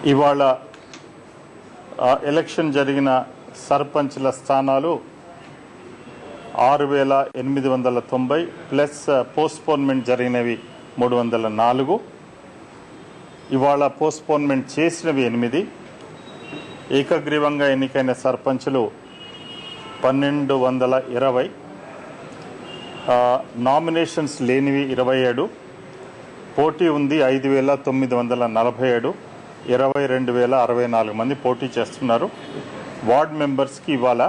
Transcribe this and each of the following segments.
ఇవాళ ఎలక్షన్ జరిగిన సర్పంచ్ల స్థానాలు 6,890 ప్లస్ పోస్ట్పోన్మెంట్ జరిగినవి 304. ఇవాళ పోస్ట్పోన్మెంట్ చేసినవి 8. ఏకగ్రీవంగా ఎన్నికైన సర్పంచులు 1,220. నామినేషన్స్ లేనివి 27. పోటీ ఉంది 5,947. 22,064 మంది పోటీ చేస్తున్నారు. వార్డ్ మెంబర్స్కి ఇవాళ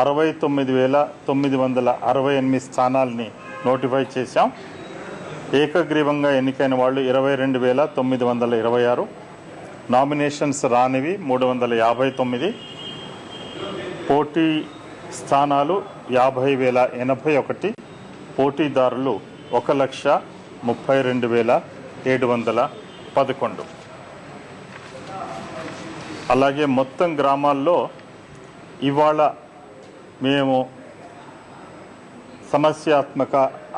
69,968 స్థానాలని నోటిఫై చేశాం. ఏకగ్రీవంగా ఎన్నికైన వాళ్ళు 22,926. నామినేషన్స్ రానివి 359. పోటీ స్థానాలు 50,081. పోటీదారులు 1,32,711. అలాగే మొత్తం గ్రామాల్లో ఇవాళ మేము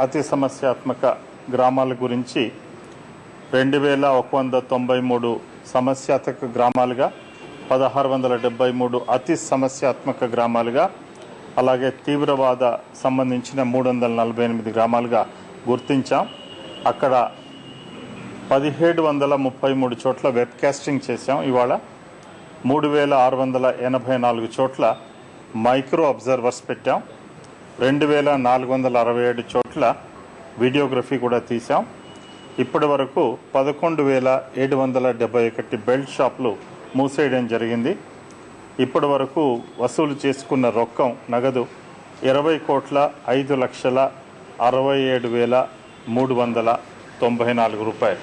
అతి సమస్యాత్మక గ్రామాల గురించి 2,193 సమస్యాత్మక గ్రామాలుగా, 1,673 అతి సమస్యాత్మక గ్రామాలుగా, అలాగే తీవ్రవాద సంబంధించిన 348 గ్రామాలుగా గుర్తించాం. అక్కడ 1,733 చోట్ల వెబ్కాస్టింగ్ చేశాం. ఇవాళ 3,684 చోట్ల మైక్రో అబ్జర్వర్స్ పెట్టాం. 2,467 చోట్ల వీడియోగ్రఫీ కూడా తీసాం. ఇప్పటి వరకు 11,771 బెల్ట్ షాపులు మూసేయడం జరిగింది. ఇప్పటి వరకు వసూలు చేసుకున్న రొక్కం నగదు 20,05,67,394 రూపాయలు.